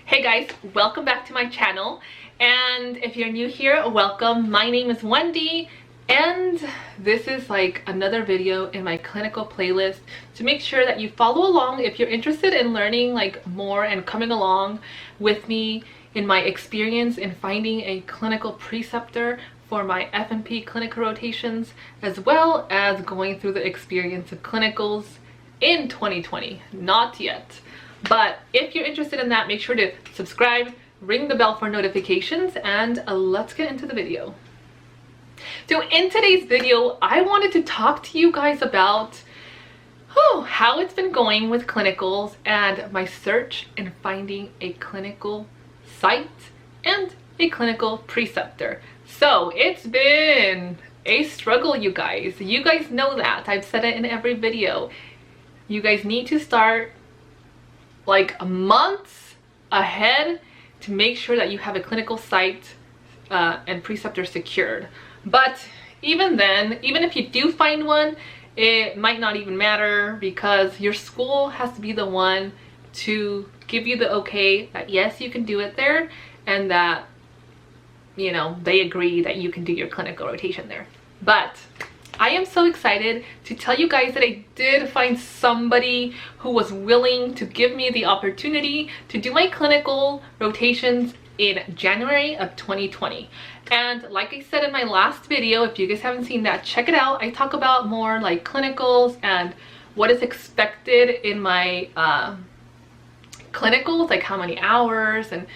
Hey guys, welcome back to my channel, and if you're new here, welcome. My name is Wendy, and this is like another video in my clinical playlist to make sure that you follow along if you're interested in learning like more and coming along with me in my experience in finding a clinical preceptor for my F&P clinical rotations, as well as going through the experience of clinicals in 2020. Not yet. But if you're interested in that, make sure to subscribe, ring the bell for notifications, and let's get into the video. So in today's video, I wanted to talk to you guys about how it's been going with clinicals and my search in finding a clinical site and a clinical preceptor. So it's been a struggle, you guys. You guys know that. I've said it in every video. You guys need to start like months ahead to make sure that you have a clinical site and preceptor secured. But even then, even if you do find one, it might not even matter because your school has to be the one to give you the okay that yes, you can do it there, and that, you know, they agree that you can do your clinical rotation there. But I am so excited to tell you guys that I did find somebody who was willing to give me the opportunity to do my clinical rotations in January of 2020. And like I said in my last video, if you guys haven't seen that, check it out. I talk about more like clinicals and what is expected in my clinicals, like how many hours and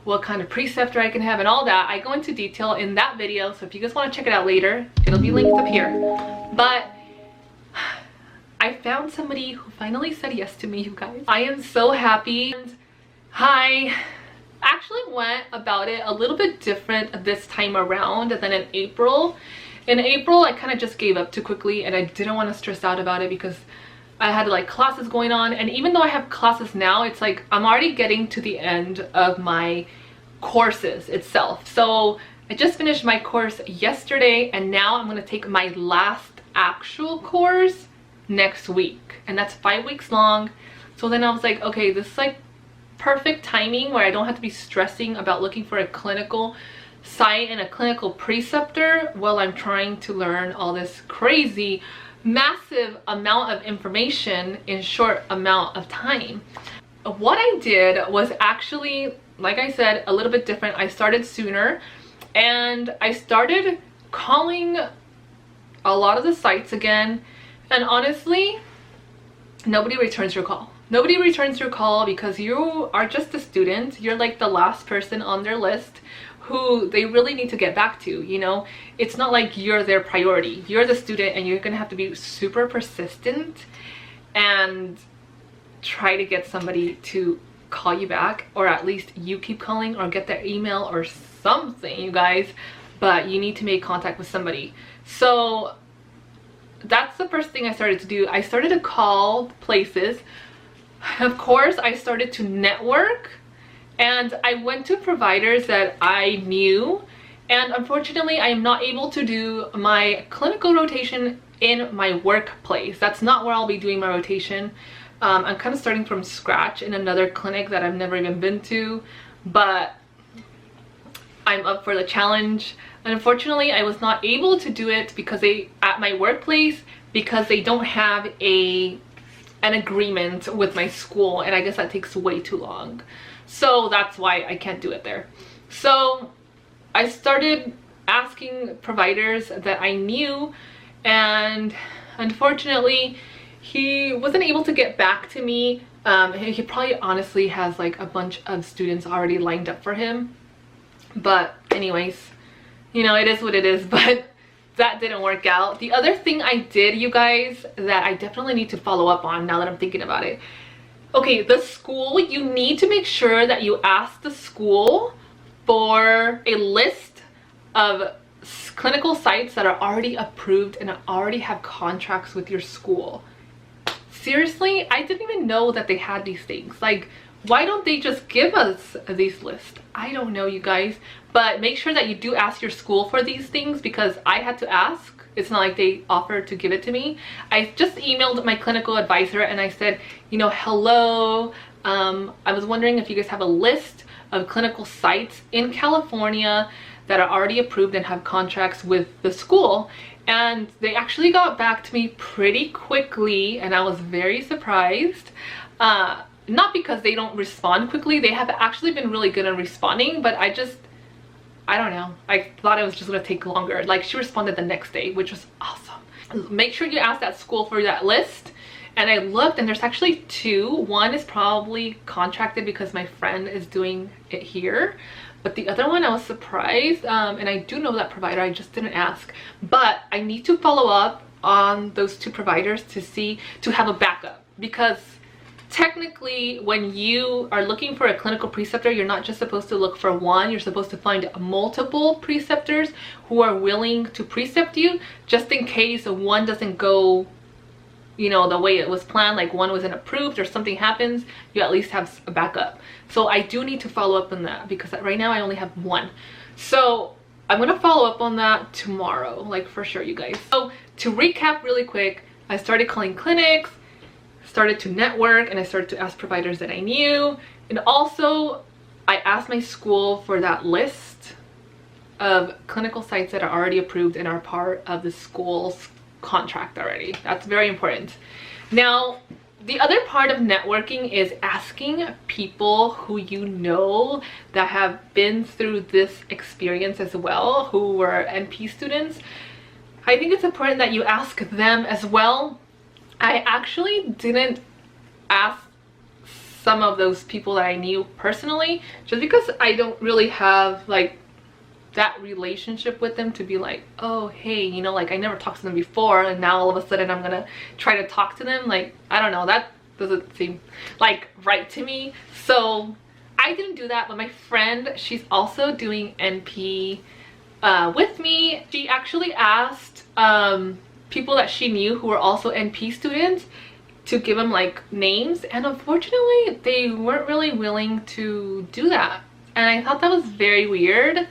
what kind of preceptor I can have and all that. I go into detail in that video, so if you guys want to check it out later, it'll be linked up here. But I found somebody who finally said yes to me, you guys. I am so happy. And I actually went about it a little bit different this time around than in April. In April, I kind of just gave up too quickly, and I didn't want to stress out about it because I had like classes going on, and even though I have classes now, it's like I'm already getting to the end of my courses itself. So I just finished my course yesterday, and now I'm going to take my last actual course next week, and that's 5 weeks long. So then I was like, okay, this is like perfect timing where I don't have to be stressing about looking for a clinical site and a clinical preceptor while I'm trying to learn all this crazy massive amount of information in short amount of time. What I did was actually, like I said, a little bit different. I started sooner, and I started calling a lot of the sites again, and honestly, nobody returns your call. Nobody returns your call because you are just a student. You're like the last person on their list who they really need to get back to, you know? It's not like you're their priority. You're the student, and you're gonna have to be super persistent and try to get somebody to call you back, or at least you keep calling or get their email or something, you guys. But you need to make contact with somebody. So that's the first thing I started to do. I started to call places. Of course, I started to network, and I went to providers that I knew, and unfortunately I am not able to do my clinical rotation in my workplace. That's not where I'll be doing my rotation. I'm kind of starting from scratch in another clinic that I've never even been to, but I'm up for the challenge. Unfortunately, I was not able to do it because at my workplace, because they don't have an agreement with my school, and I guess that takes way too long. So that's why I can't do it there. So I started asking providers that I knew, and unfortunately he wasn't able to get back to me. He probably honestly has like a bunch of students already lined up for him, but anyways, you know, it is what it is. But that didn't work out. The other thing I did, you guys, that I definitely need to follow up on now that I'm thinking about it. Okay, the school, you need to make sure that you ask the school for a list of clinical sites that are already approved and already have contracts with your school. Seriously, I didn't even know that they had these things. Like, why don't they just give us these lists? I don't know, you guys. But make sure that you do ask your school for these things, because I had to ask. It's not like they offered to give it to me. I just emailed my clinical advisor and I said, you know, hello, I was wondering if you guys have a list of clinical sites in California that are already approved and have contracts with the school. And they actually got back to me pretty quickly, and I was very surprised. Not because they don't respond quickly, they have actually been really good at responding, but I don't know, I thought it was just gonna take longer. Like, she responded the next day, which was awesome. Make sure you ask that school for that list. And I looked, and there's actually two. One is probably contracted because my friend is doing it here, but the other one I was surprised, and I do know that provider, I just didn't ask. But I need to follow up on those two providers to have a backup, because technically when you are looking for a clinical preceptor, you're not just supposed to look for one, you're supposed to find multiple preceptors who are willing to precept you, just in case one doesn't go, you know, the way it was planned, like one wasn't approved or something happens, you at least have a backup. So I do need to follow up on that, because right now I only have one. So I'm gonna follow up on that tomorrow, like for sure, you guys. So to recap really quick, I started calling clinics, started to network, and I started to ask providers that I knew. And also I asked my school for that list of clinical sites that are already approved and are part of the school's contract already. That's very important. Now, the other part of networking is asking people who you know that have been through this experience as well, who were NP students. I think it's important that you ask them as well. I actually didn't ask some of those people that I knew personally, just because I don't really have like that relationship with them to be like, oh hey, you know, like I never talked to them before, and now all of a sudden I'm gonna try to talk to them. Like, I don't know, that doesn't seem like right to me. So I didn't do that. But my friend, she's also doing NP with me. She actually asked people that she knew who were also NP students to give them like names, and unfortunately they weren't really willing to do that, and I thought that was very weird.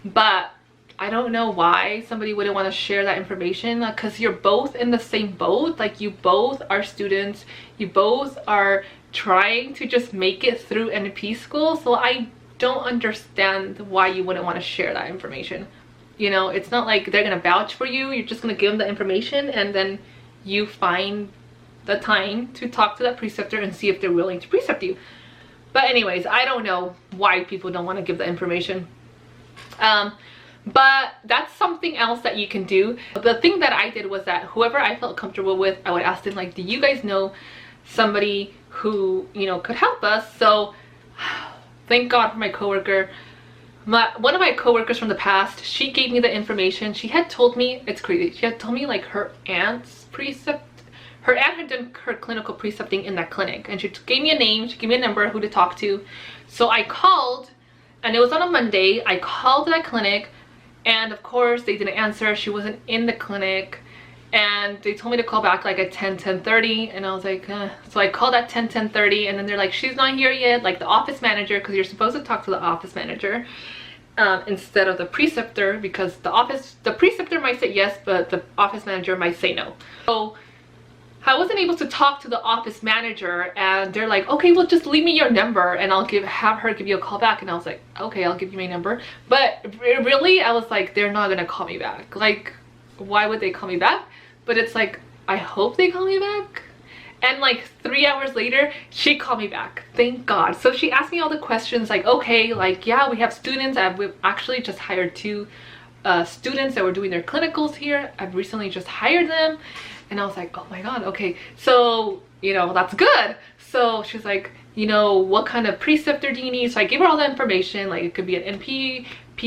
But I don't know why somebody wouldn't want to share that information, because you're both in the same boat. Like, you both are students, you both are trying to just make it through NP school. So I don't understand why you wouldn't want to share that information. You know, it's not like they're gonna vouch for you, you're just gonna give them the information, and then you find the time to talk to that preceptor and see if they're willing to precept you. But anyways, I don't know why people don't want to give the information. But that's something else that you can do. The thing that I did was that whoever I felt comfortable with, I would ask them like, do you guys know somebody who, you know, could help us? So thank God for my coworker. One of my coworkers from the past, she gave me the information. She had told me, it's crazy, she had told me like her aunt's her aunt had done her clinical precepting in that clinic, and she gave me a name, she gave me a number who to talk to. So I called, and it was on a Monday. I called that clinic, and of course they didn't answer. She wasn't in the clinic, and they told me to call back like at 10:30, and I was like, So I called at 10:30, and then they're like, she's not here yet, like the office manager, because you're supposed to talk to the office manager instead of the preceptor, because the preceptor might say yes, but the office manager might say no. So I wasn't able to talk to the office manager, and they're like, okay, well just leave me your number and I'll have her give you a call back. And I was like, okay, I'll give you my number. But really, I was like, they're not gonna call me back. Like, why would they call me back? But it's like, I hope they call me back. And like 3 hours later, she called me back, thank God. So she asked me all the questions, like, okay, like, yeah, we have students. We've actually just hired 2 students that were doing their clinicals here. I've recently just hired them. And I was like, oh my God, okay, so, you know, that's good. So she's like, you know, what kind of preceptor do you need? So I gave her all the information, like it could be an NP, PA,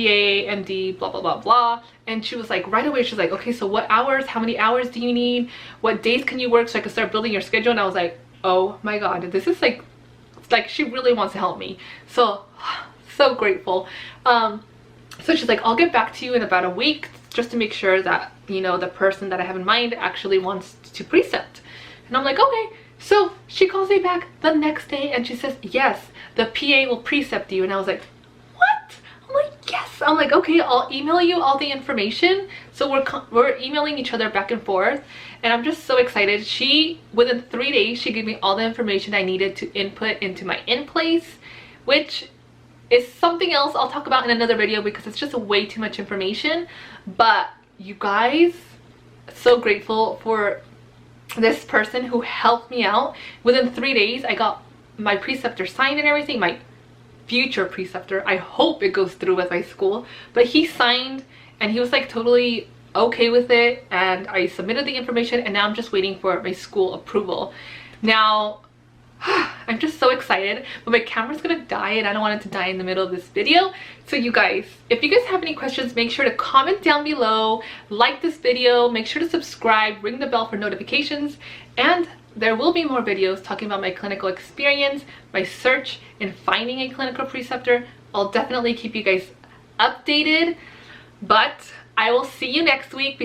MD, blah, blah, blah, blah. And she was like, right away, she's like, okay, so what hours, how many hours do you need? What days can you work so I can start building your schedule? And I was like, oh my God, this is like, it's like she really wants to help me. So, so grateful. So she's like, I'll get back to you in about a week, just to make sure that, you know, the person that I have in mind actually wants to precept. And I'm like, okay. So she calls me back the next day and she says, yes, the PA will precept you. And I was like, what? I'm like, yes, yes. I'm like, okay, I'll email you all the information. So we're emailing each other back and forth, and I'm just so excited. She, within 3 days, she gave me all the information I needed to input into my in place, which is something else I'll talk about in another video because it's just way too much information. But you guys, so grateful for this person who helped me out. Within 3 days, I got my preceptor signed and everything. My future preceptor, I hope it goes through with my school, but he signed and he was like totally okay with it, and I submitted the information, and now I'm just waiting for my school approval. Now I'm just so excited, but my camera's gonna die and I don't want it to die in the middle of this video. So you guys, if you guys have any questions, make sure to comment down below, like this video, make sure to subscribe, ring the bell for notifications, and there will be more videos talking about my clinical experience, my search in finding a clinical preceptor. I'll definitely keep you guys updated, but I will see you next week.